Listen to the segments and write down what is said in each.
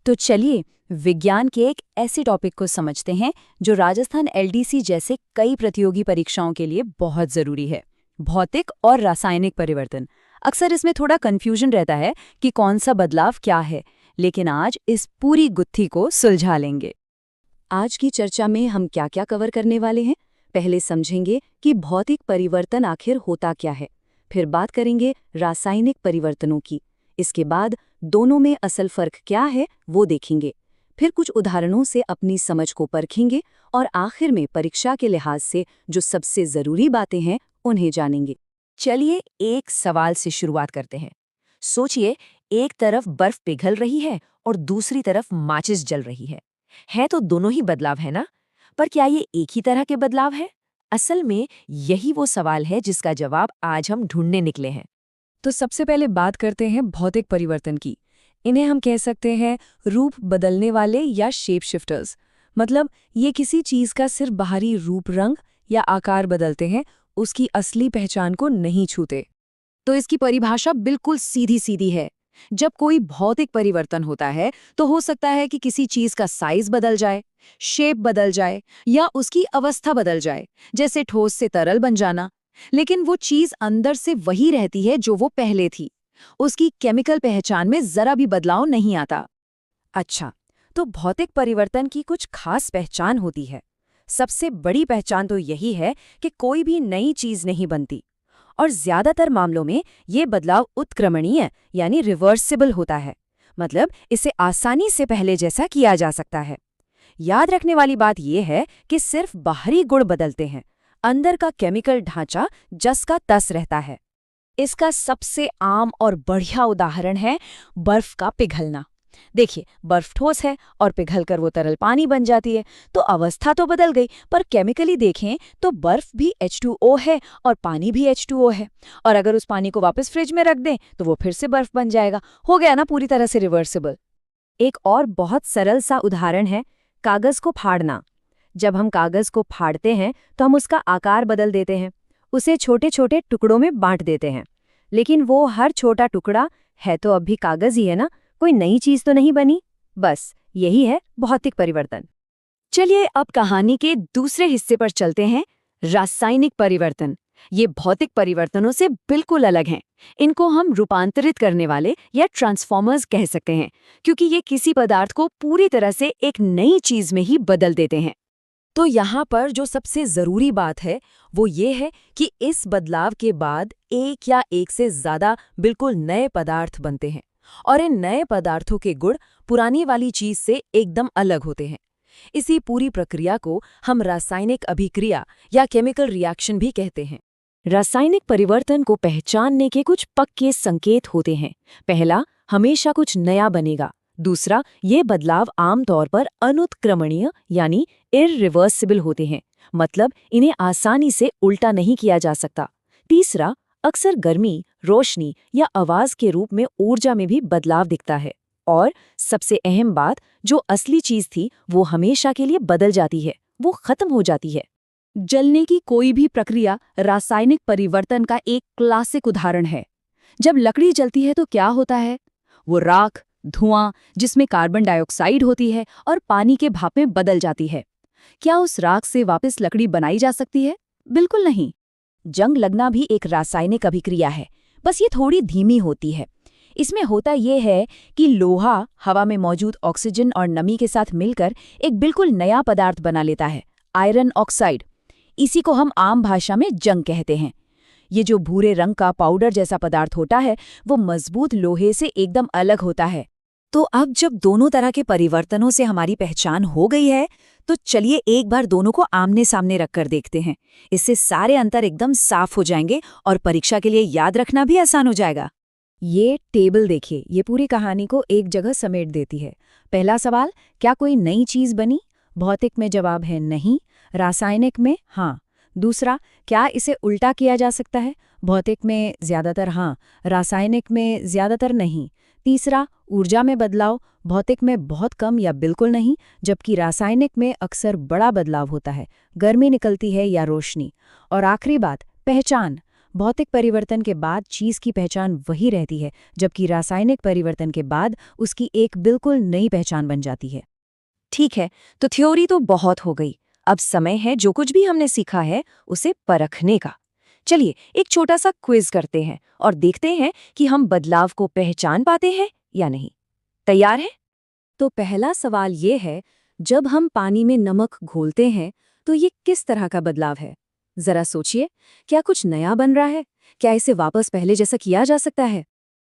तो चलिए विज्ञान के एक ऐसे टॉपिक को समझते हैं जो राजस्थान एलडीसी जैसे कई प्रतियोगी परीक्षाओं के लिए बहुत जरूरी है। भौतिक और रासायनिक परिवर्तन। अक्सर इसमें थोड़ा कंफ्यूजन रहता है कि कौन सा बदलाव क्या है, लेकिन आज इस पूरी गुत्थी को सुलझा लेंगे। आज की चर्चा में हम क्या क्या कवर करने वाले हैं। पहले समझेंगे कि भौतिक परिवर्तन आखिर होता क्या है, फिर बात करेंगे रासायनिक परिवर्तनों की। इसके बाद दोनों में असल फर्क क्या है वो देखेंगे, फिर कुछ उदाहरणों से अपनी समझ को परखेंगे और आखिर में परीक्षा के लिहाज से जो सबसे जरूरी बातें हैं उन्हें जानेंगे। चलिए एक सवाल से शुरुआत करते हैं। सोचिए, एक तरफ बर्फ पिघल रही है और दूसरी तरफ माचिस जल रही है तो दोनों ही बदलाव है ना? पर क्या ये एक ही तरह के बदलाव है? असल में यही वो सवाल है जिसका जवाब आज हम ढूंढने निकले हैं। तो सबसे पहले बात करते हैं भौतिक परिवर्तन की। इन्हें हम कह सकते हैं रूप बदलने वाले या शेप शिफ्टर्स। मतलब ये किसी चीज का सिर्फ बाहरी रूप, रंग या आकार बदलते हैं, उसकी असली पहचान को नहीं छूते। तो इसकी परिभाषा बिल्कुल सीधी सीधी है। जब कोई भौतिक परिवर्तन होता है तो हो सकता है कि किसी चीज का साइज बदल जाए, शेप बदल जाए या उसकी अवस्था बदल जाए, जैसे ठोस से तरल बन जाना। लेकिन वो चीज अंदर से वही रहती है जो वो पहले थी। उसकी केमिकल पहचान में जरा भी बदलाव नहीं आता। अच्छा, तो भौतिक परिवर्तन की कुछ खास पहचान होती है। सबसे बड़ी पहचान तो यही है कि कोई भी नई चीज नहीं बनती, और ज्यादातर मामलों में ये बदलाव उत्क्रमणीय यानी रिवर्सिबल होता है। मतलब इसे आसानी से पहले जैसा किया जा सकता है। याद रखने वाली बात यह है कि सिर्फ बाहरी गुण बदलते हैं, अंदर का केमिकल ढांचा जस का तस रहता है। इसका सबसे आम और बढ़िया उदाहरण है बर्फ का पिघलना। देखिए, बर्फ ठोस है और पिघलकर वो तरल पानी बन जाती है, तो अवस्था तो बदल गई, पर केमिकली देखें तो बर्फ भी H2O है और पानी भी H2O है। और अगर उस पानी को वापस फ्रिज में रख दें तो वो फिर से बर्फ बन जाएगा। हो गया ना पूरी तरह से रिवर्सिबल। एक और बहुत सरल सा उदाहरण है कागज को फाड़ना। जब हम कागज को फाड़ते हैं तो हम उसका आकार बदल देते हैं, उसे छोटे छोटे टुकड़ों में बांट देते हैं। लेकिन वो हर छोटा टुकड़ा है तो अब भी कागज ही है ना, कोई नई चीज तो नहीं बनी। बस यही है भौतिक परिवर्तन। चलिए अब कहानी के दूसरे हिस्से पर चलते हैं, रासायनिक परिवर्तन। ये भौतिक परिवर्तनों से बिल्कुल अलग हैं। इनको हम रूपांतरित करने वाले या ट्रांसफॉर्मर्स कह सकते हैं, क्योंकि ये किसी पदार्थ को पूरी तरह से एक नई चीज में ही बदल देते हैं। तो यहाँ पर जो सबसे जरूरी बात है वो ये है कि इस बदलाव के बाद एक या एक से ज्यादा बिल्कुल नए पदार्थ बनते हैं, और इन नए पदार्थों के गुण पुरानी वाली चीज से एकदम अलग होते हैं। इसी पूरी प्रक्रिया को हम रासायनिक अभिक्रिया या केमिकल रिएक्शन भी कहते हैं। रासायनिक परिवर्तन को पहचानने के कुछ पक्के संकेत होते हैं। पहला, हमेशा कुछ नया बनेगा। दूसरा, ये बदलाव आमतौर पर अनुत्क्रमणीय यानी इररिवर्सिबल होते हैं, मतलब इन्हें आसानी से उल्टा नहीं किया जा सकता। तीसरा, अक्सर गर्मी, रोशनी या आवाज के रूप में ऊर्जा में भी बदलाव दिखता है। और सबसे अहम बात, जो असली चीज थी वो हमेशा के लिए बदल जाती है, वो खत्म हो जाती है। जलने की कोई भी प्रक्रिया रासायनिक परिवर्तन का एक क्लासिक उदाहरण है। जब लकड़ी जलती है तो क्या होता है? वो राख, धुआं जिसमें कार्बन डाइऑक्साइड होती है और पानी के भाप में बदल जाती है। क्या उस राख से वापस लकड़ी बनाई जा सकती है? बिल्कुल नहीं। जंग लगना भी एक रासायनिक अभिक्रिया है, बस ये थोड़ी धीमी होती है। इसमें होता यह है कि लोहा हवा में मौजूद ऑक्सीजन और नमी के साथ मिलकर एक बिल्कुल नया पदार्थ बना लेता है, आयरन ऑक्साइड। इसी को हम आम भाषा में जंग कहते हैं। ये जो भूरे रंग का पाउडर जैसा पदार्थ होता है वो मजबूत लोहे से एकदम अलग होता है। तो अब जब दोनों तरह के परिवर्तनों से हमारी पहचान हो गई है तो चलिए एक बार दोनों को आमने सामने रखकर देखते हैं। इससे सारे अंतर एकदम साफ हो जाएंगे और परीक्षा के लिए याद रखना भी आसान हो जाएगा। ये टेबल देखिए, ये पूरी कहानी को एक जगह समेट देती है। पहला सवाल, क्या कोई नई चीज बनी? भौतिक में जवाब है नहीं, रासायनिक में हाँ। दूसरा, क्या इसे उल्टा किया जा सकता है? भौतिक में ज्यादातर हाँ, रासायनिक में ज्यादातर नहीं। तीसरा, ऊर्जा में बदलाव, भौतिक में बहुत कम या बिल्कुल नहीं, जबकि रासायनिक में अक्सर बड़ा बदलाव होता है, गर्मी निकलती है या रोशनी। और आखिरी बात, पहचान, भौतिक परिवर्तन के बाद चीज की पहचान वही रहती है, जबकि रासायनिक परिवर्तन के बाद उसकी एक बिल्कुल नई पहचान बन जाती है। ठीक है, तो थ्योरी तो बहुत हो गई। अब समय है जो कुछ भी हमने सीखा है उसे परखने का। चलिए एक छोटा सा क्विज करते हैं और देखते हैं कि हम बदलाव को पहचान पाते हैं या नहीं। तैयार है? तो पहला सवाल ये है, जब हम पानी में नमक घोलते हैं तो ये किस तरह का बदलाव है? जरा सोचिए, क्या कुछ नया बन रहा है? क्या इसे वापस पहले जैसा किया जा सकता है?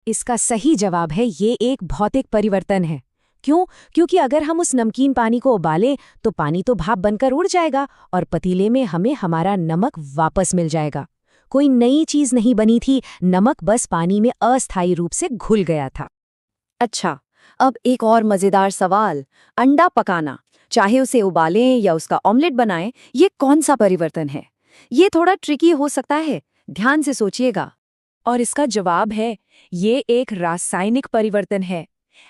इसका सही जवाब है ये एक भौतिक परिवर्तन है। क्यों? क्योंकि अगर हम उस नमकीन पानी को उबालें तो पानी तो भाप बनकर उड़ जाएगा और पतीले में हमें हमारा नमक वापस मिल जाएगा। कोई नई चीज नहीं बनी थी, नमक बस पानी में अस्थायी रूप से घुल गया था। अच्छा, अब एक और मजेदार सवाल। अंडा पकाना, चाहे उसे उबालें या उसका ऑमलेट बनाएं, ये कौन सा परिवर्तन है? ये थोड़ा ट्रिकी हो सकता है, ध्यान से सोचिएगा। और इसका जवाब है, ये एक रासायनिक परिवर्तन है।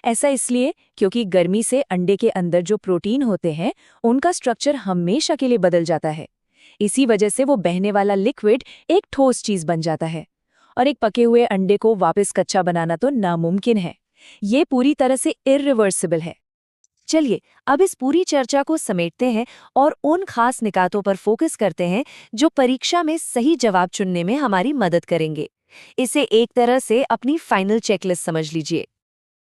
ऐसा इसलिए क्योंकि गर्मी से अंडे के अंदर जो प्रोटीन होते हैं उनका स्ट्रक्चर हमेशा के लिए बदल जाता है। इसी वजह से वो बहने वाला लिक्विड एक ठोस चीज बन जाता है और एक पके हुए अंडे को वापस कच्चा बनाना तो नामुमकिन है। ये पूरी तरह से इर्रिवर्सिबल है। चलिए अब इस पूरी चर्चा को समेटते हैं और उन खास निकातों पर फोकस करते हैं जो परीक्षा में सही जवाब चुनने में हमारी मदद करेंगे। इसे एक तरह से अपनी फाइनल चेकलिस्ट समझ लीजिए।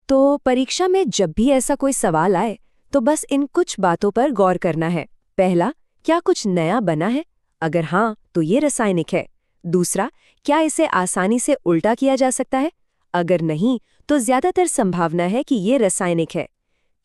तो परीक्षा में जब भी ऐसा कोई सवाल आए तो बस इन कुछ बातों पर गौर करना है। पहला, क्या कुछ नया बना है? अगर हाँ, तो ये रासायनिक है। दूसरा, क्या इसे आसानी से उल्टा किया जा सकता है? अगर नहीं, तो ज्यादातर संभावना है कि ये रासायनिक है।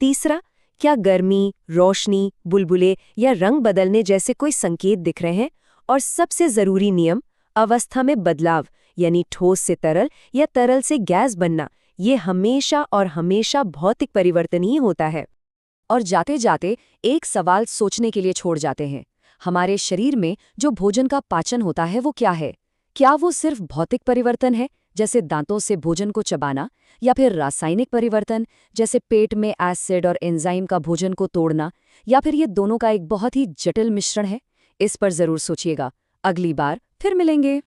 तीसरा, क्या गर्मी, रोशनी, बुलबुले या रंग बदलने जैसे कोई संकेत दिख रहे हैं? और सबसे जरूरी नियम, अवस्था में बदलाव, यानी ठोस से तरल या तरल से गैस बनना, ये हमेशा और हमेशा भौतिक परिवर्तन ही होता है। और जाते जाते एक सवाल सोचने के लिए छोड़ जाते हैं। हमारे शरीर में जो भोजन का पाचन होता है वो क्या है? क्या वो सिर्फ भौतिक परिवर्तन है, जैसे दांतों से भोजन को चबाना, या फिर रासायनिक परिवर्तन, जैसे पेट में एसिड और एंजाइम का भोजन को तोड़ना, या फिर ये दोनों का एक बहुत ही जटिल मिश्रण है? इस पर जरूर सोचिएगा। अगली बार फिर मिलेंगे।